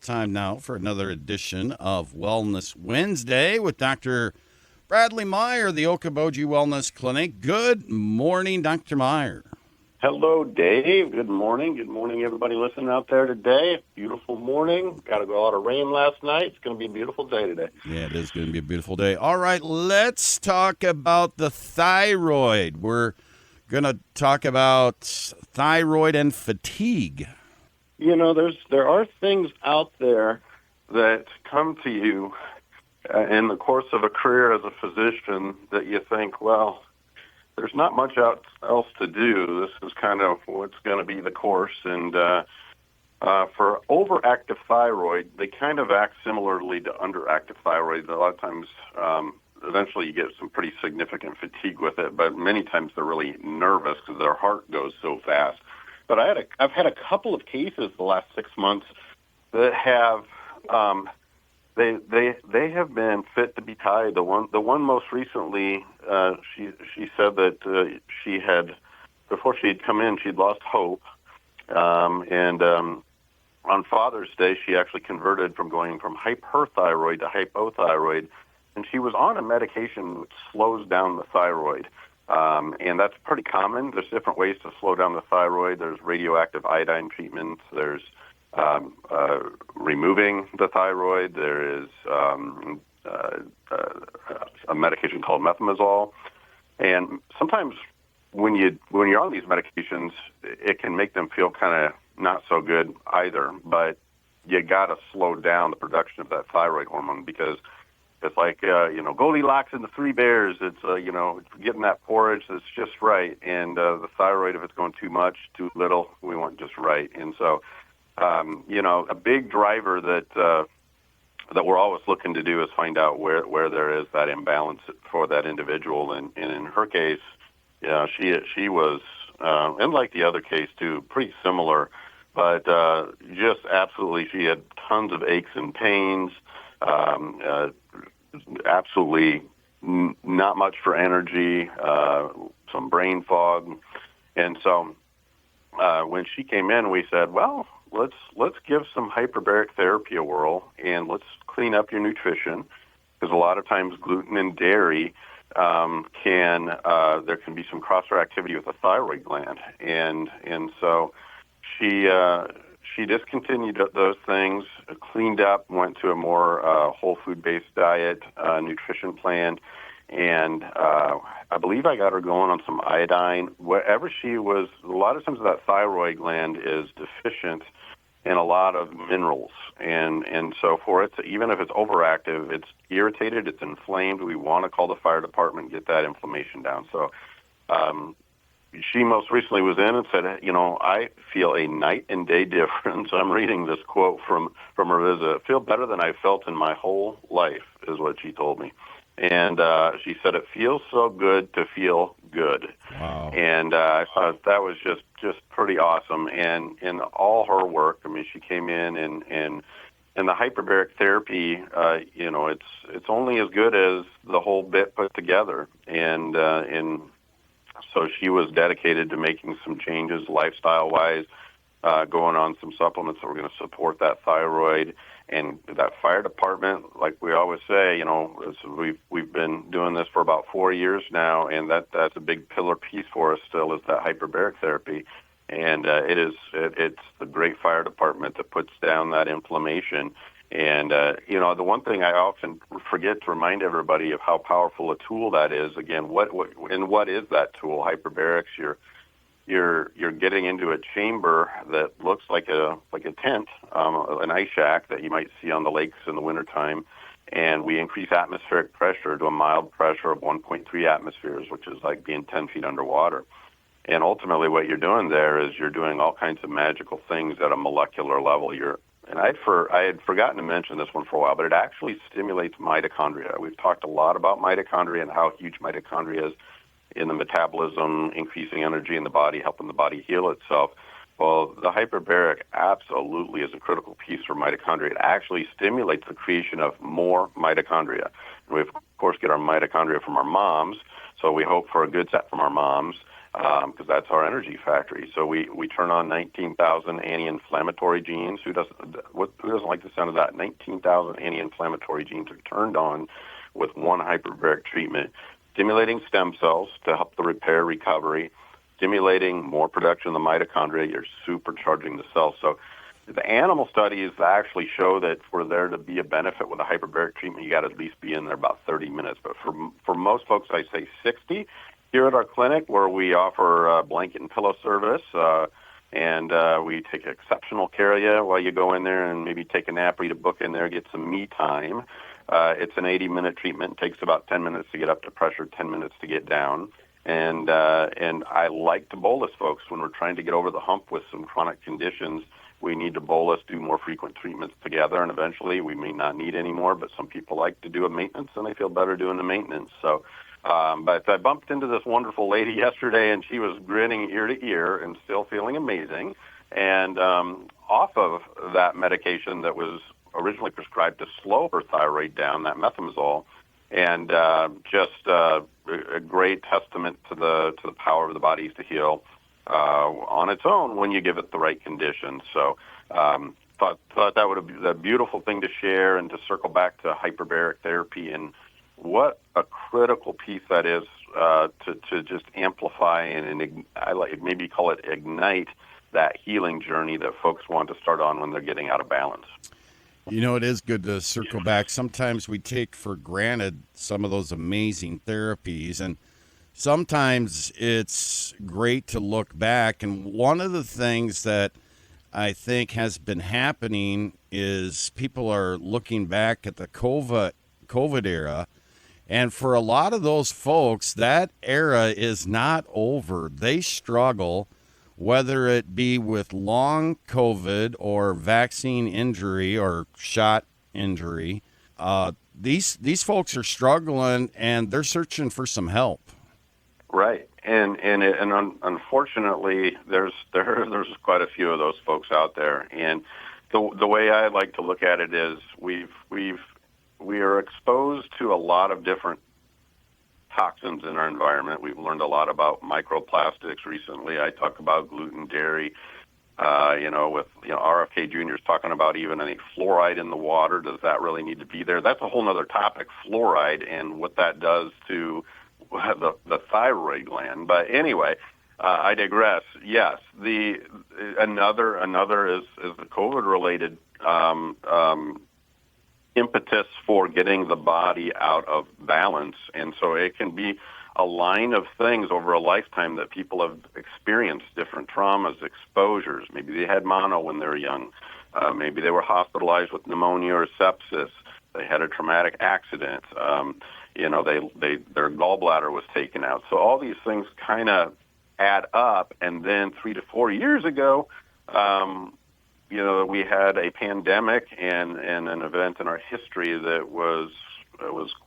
time now for another edition of Wellness Wednesday with Dr. Bradley Meyer, the Okoboji Wellness Clinic. Good morning, Dr. Meyer. Hello, Dave. Good morning. Good morning, everybody listening out there today. Beautiful morning. Got a lot of rain last night. It's going to be a beautiful day today. Yeah, it is going to be a beautiful day. All right, let's talk about the thyroid. We're going to talk about thyroid and fatigue. You know, there are things out there that come to you in the course of a career as a physician that you think, well, there's not much else to do. This is kind of what's going to be the course. And for overactive thyroid, they kind of act similarly to underactive thyroid. A lot of times, eventually you get some pretty significant fatigue with it, but many times they're really nervous because their heart goes so fast. But I've had a couple of cases the last 6 months that have they have been fit to be tied. The one most recently, she said that she had, before she had come in, she'd lost hope, and on Father's Day she actually converted from going from hyperthyroid to hypothyroid, and she was on a medication which slows down the thyroid. And that's pretty common. There's different ways to slow down the thyroid. There's radioactive iodine treatments. There's removing the thyroid. There is a medication called methimazole. And sometimes when you're on these medications, it can make them feel kind of not so good either. But you got to slow down the production of that thyroid hormone because it's like, Goldilocks and the Three Bears. It's, getting that porridge that's just right. And the thyroid, if it's going too much, too little, we want just right. And so, a big driver that we're always looking to do is find out where there is that imbalance for that individual. And in her case, she was, and like the other case too, pretty similar, but just absolutely, she had tons of aches and pains. Absolutely not much for energy, some brain fog. And so when she came in, we said, well, let's give some hyperbaric therapy a whirl, and let's clean up your nutrition, because a lot of times gluten and dairy there can be some cross-reactivity with the thyroid gland. And so she discontinued those things, cleaned up, went to a more whole food-based diet, nutrition plan, and I believe I got her going on some iodine. Wherever she was, a lot of times that thyroid gland is deficient in a lot of minerals, and so for it to, even if it's overactive, it's irritated, it's inflamed. We want to call the fire department and get that inflammation down. So she most recently was in and said, I feel a night and day difference. I'm reading this quote from her visit. I feel better than I felt in my whole life, is what she told me. And she said, it feels so good to feel good. Wow. And I thought that was just pretty awesome. And in all her work, I mean, she came in and the hyperbaric therapy, it's only as good as the whole bit put together. And so she was dedicated to making some changes lifestyle-wise, going on some supplements that were going to support that thyroid. And that fire department, like we always say, we've been doing this for about 4 years now, and that's a big pillar piece for us still is that hyperbaric therapy. And it's the great fire department that puts down that inflammation. And, the one thing I often forget to remind everybody of how powerful a tool that is. Again, what is that tool? Hyperbarics, you're getting into a chamber that looks like a tent, an ice shack that you might see on the lakes in the wintertime. And we increase atmospheric pressure to a mild pressure of 1.3 atmospheres, which is like being 10 feet underwater. And ultimately what you're doing there is you're doing all kinds of magical things at a molecular level. And I had forgotten to mention this one for a while, but it actually stimulates mitochondria. We've talked a lot about mitochondria and how huge mitochondria is in the metabolism, increasing energy in the body, helping the body heal itself. Well, the hyperbaric absolutely is a critical piece for mitochondria. It actually stimulates the creation of more mitochondria. And we, of course, get our mitochondria from our moms, so we hope for a good set from our moms. because that's our energy factory. So we turn on 19,000 anti-inflammatory genes. Who doesn't like the sound of that? 19,000 anti-inflammatory genes are turned on with one hyperbaric treatment, stimulating stem cells to help the repair recovery, stimulating more production of the mitochondria. You're supercharging the cells. So the animal studies actually show that for there to be a benefit with a hyperbaric treatment, you got to at least be in there about 30 minutes. But for most folks, I say 60. Here at our clinic, where we offer blanket and pillow service, and we take exceptional care of you while you go in there and maybe take a nap, read a book in there, get some me time. It's an 80-minute treatment. It takes about 10 minutes to get up to pressure, 10 minutes to get down. And I like to bolus folks when we're trying to get over the hump with some chronic conditions. We need to bolus, do more frequent treatments together, and eventually we may not need any more, but some people like to do a maintenance, and they feel better doing the maintenance. So, but I bumped into this wonderful lady yesterday, and she was grinning ear to ear and still feeling amazing. And off of that medication that was originally prescribed to slow her thyroid down, that methimazole, and just a great testament to the power of the bodies to heal on its own when you give it the right conditions. So thought that would be a beautiful thing to share, and to circle back to hyperbaric therapy and what a critical piece that is to just amplify and I like maybe call it ignite that healing journey that folks want to start on when they're getting out of balance. You know, it is good to circle back. Sometimes we take for granted some of those amazing therapies, and sometimes it's great to look back. And one of the things that I think has been happening is people are looking back at the COVID era. And for a lot of those folks, that era is not over. They struggle, whether it be with long COVID or vaccine injury or shot injury. These folks are struggling, and they're searching for some help. Right, and unfortunately, there's quite a few of those folks out there. And the way I like to look at it is we are exposed to a lot of different toxins in our environment. We've learned a lot about microplastics recently. I talk about gluten, dairy, with RFK Jr.'s talking about even any fluoride in the water. Does that really need to be there? That's a whole other topic, fluoride, and what that does to the thyroid gland. But anyway, I digress. Yes, another is the COVID-related impetus for getting the body out of balance. And so it can be a line of things over a lifetime that people have experienced, different traumas, exposures. Maybe they had mono when they were young. Maybe they were hospitalized with pneumonia or sepsis. They had a traumatic accident. Their gallbladder was taken out. So all these things kind of add up. And then 3 to 4 years ago, we had a pandemic and an event in our history that was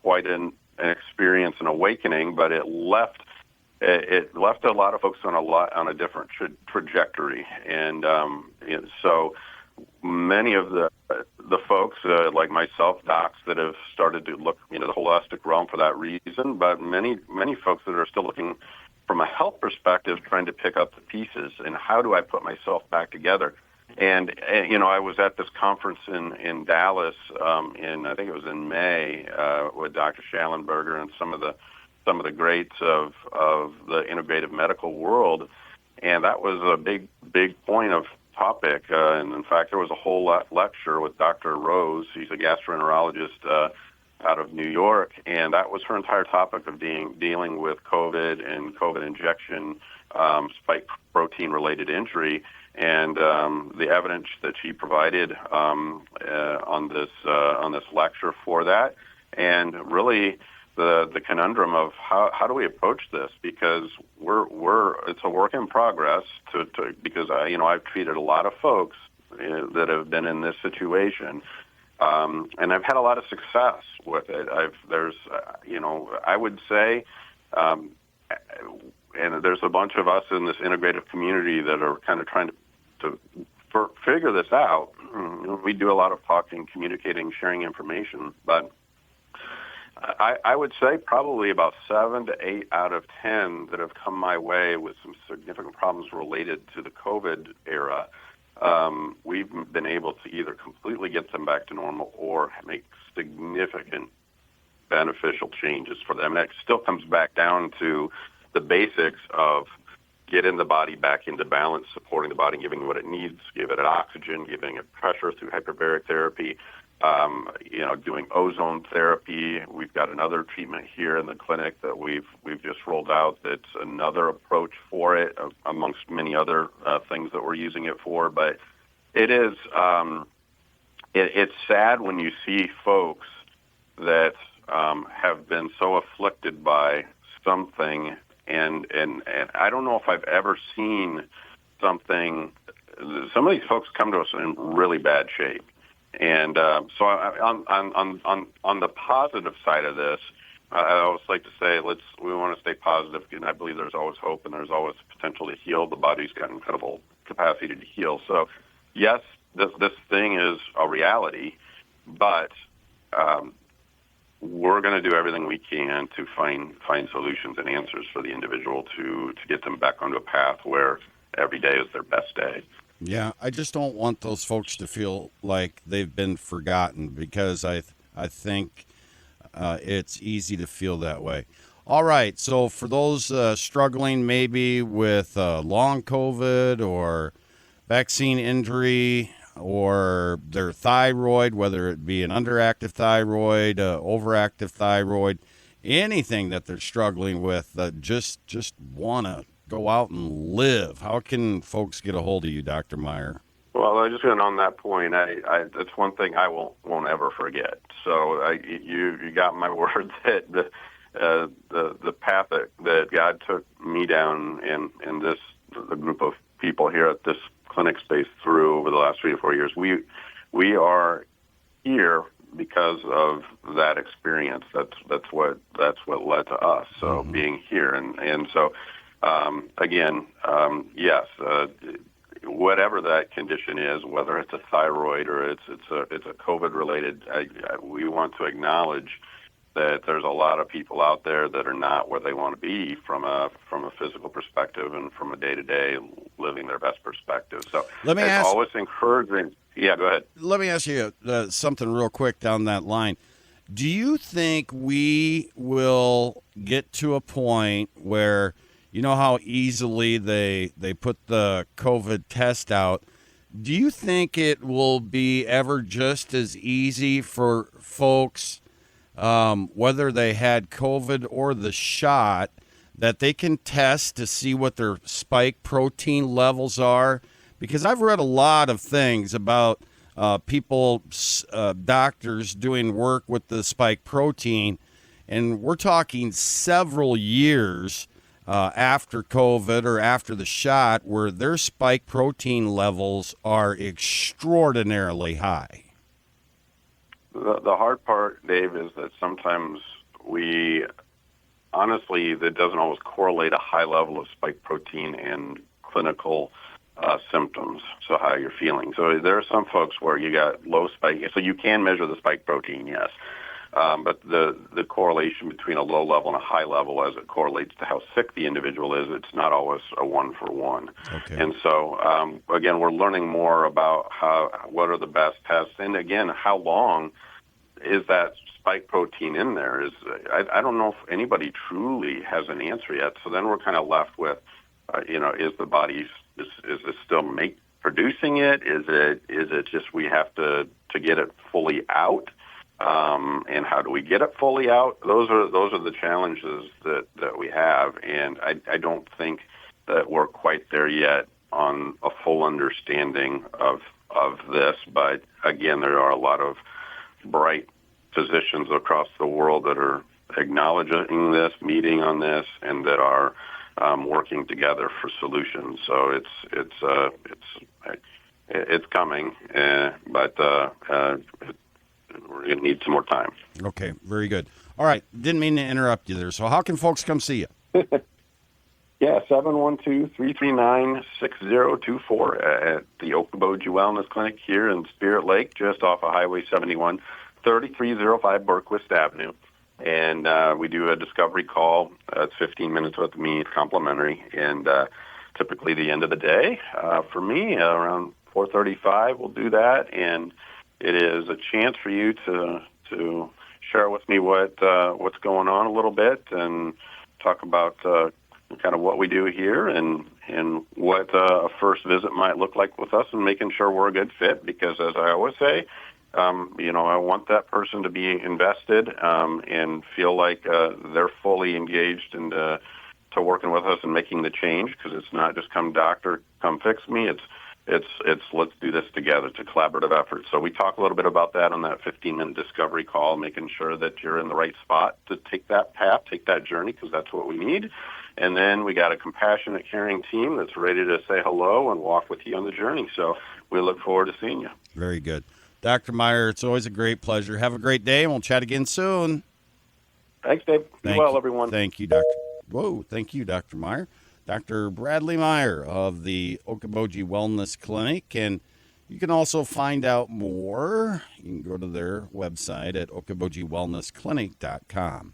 quite an experience, an awakening, but it left a lot of folks on a different trajectory. And so many of the folks like myself, docs, that have started to look the holistic realm for that reason, but many folks that are still looking from a health perspective, trying to pick up the pieces and how do I put myself back together. And I was at this conference in Dallas, I think it was in May, with Dr. Schallenberger and some of the greats of the integrative medical world, and that was a big point of topic. And in fact, there was a whole lecture with Dr. Rose. She's a gastroenterologist out of New York, and that was her entire topic of dealing with COVID and COVID injection, spike protein-related injury. And the evidence that she provided on this lecture for that, and really the conundrum of how do we approach this, because it's a work in progress. Because I've treated a lot of folks that have been in this situation, and I've had a lot of success with it. I would say. And there's a bunch of us in this integrative community that are kind of trying to figure this out. We do a lot of talking, communicating, sharing information, but I would say probably about 7 to 8 out of 10 that have come my way with some significant problems related to the COVID era. We've been able to either completely get them back to normal or make significant beneficial changes for them. And it still comes back down to the basics of getting the body back into balance, supporting the body, giving it what it needs, give it oxygen, giving it pressure through hyperbaric therapy, doing ozone therapy. We've got another treatment here in the clinic that we've just rolled out that's another approach for it, amongst many other things that we're using it for. But it is it's sad when you see folks that have been so afflicted by something, and I don't know if I've ever seen something. Some of these folks come to us in really bad shape. And so on the positive side of this, I always like to say we want to stay positive, and I believe there's always hope and there's always potential to heal. The body's got incredible capacity to heal. So, yes, this thing is a reality, but we're going to do everything we can to find solutions and answers for the individual to get them back onto a path where every day is their best day. Yeah, I just don't want those folks to feel like they've been forgotten, because I think it's easy to feel that way. All right, so for those struggling maybe with long COVID or vaccine injury or their thyroid, whether it be an underactive thyroid, overactive thyroid, anything that they're struggling with, just want to go out and live, how can folks get a hold of you, Dr. Meyer? Well, I just went on that point. That's one thing I won't ever forget. So you got my word that the path that God took me down and the group of people here at this clinic space through over the last 3 to 4 years, we are here because of that experience. That's what led to us. So being here and so. Yes, whatever that condition is, whether it's a thyroid or it's a COVID related, we want to acknowledge that there's a lot of people out there that are not where they want to be from a physical perspective and from a day-to-day living their best perspective. So it's always encouraging. Yeah, go ahead. Let me ask you something real quick down that line. Do you think we will get to a point where, you know how easily they put the COVID test out, do you think it will be ever just as easy for folks, whether they had COVID or the shot, that they can test to see what their spike protein levels are? Because I've read a lot of things about doctors doing work with the spike protein, and we're talking several years after COVID or after the shot, where their spike protein levels are extraordinarily high. The hard part, Dave, is that sometimes that doesn't always correlate a high level of spike protein and clinical symptoms, so how you're feeling. So there are some folks where you got low spike, so you can measure the spike protein, yes. But the correlation between a low level and a high level as it correlates to how sick the individual is, it's not always a one-for-one. Okay. And so, again, we're learning more about what are the best tests. And, again, how long is that spike protein in there? I don't know if anybody truly has an answer yet. So then we're kind of left with, is the body, is it still producing it? Is it just we have to get it fully out? And how do we get it fully out? Those are the challenges that we have, and I don't think that we're quite there yet on a full understanding of this. But again, there are a lot of bright physicians across the world that are acknowledging this, meeting on this, and that are working together for solutions. So it's coming, but we're going to need some more time. Okay, very good. All right, didn't mean to interrupt you there. So how can folks come see you? Yeah, 712-339-6024 at the Okoboji Wellness Clinic here in Spirit Lake, just off of Highway 71, 3305 Berquist Avenue. And we do a discovery call. It's 15 minutes with me. It's complimentary. And typically the end of the day, for me, around 4:35, we'll do that. And it is a chance for you to share with me what's going on a little bit and talk about kind of what we do here and what a first visit might look like with us, and making sure we're a good fit. Because as I always say, I want that person to be invested and feel like they're fully engaged into to working with us and making the change. Because it's not just come doctor, come fix me. It's let's do this together. It's a collaborative effort. So we talk a little bit about that on that 15-minute discovery call, making sure that you're in the right spot to take that path, take that journey, because that's what we need. And then we got a compassionate, caring team that's ready to say hello and walk with you on the journey. So we look forward to seeing you. Very good. Dr. Meyer, it's always a great pleasure. Have a great day, and we'll chat again soon. Thanks, Dave. Be well, everyone. Thank you, Dr. Thank you, Dr. Meyer. Dr. Bradley Meyer of the Okoboji Wellness Clinic. And you can also find out more. You can go to their website at okobojiwellnessclinic.com.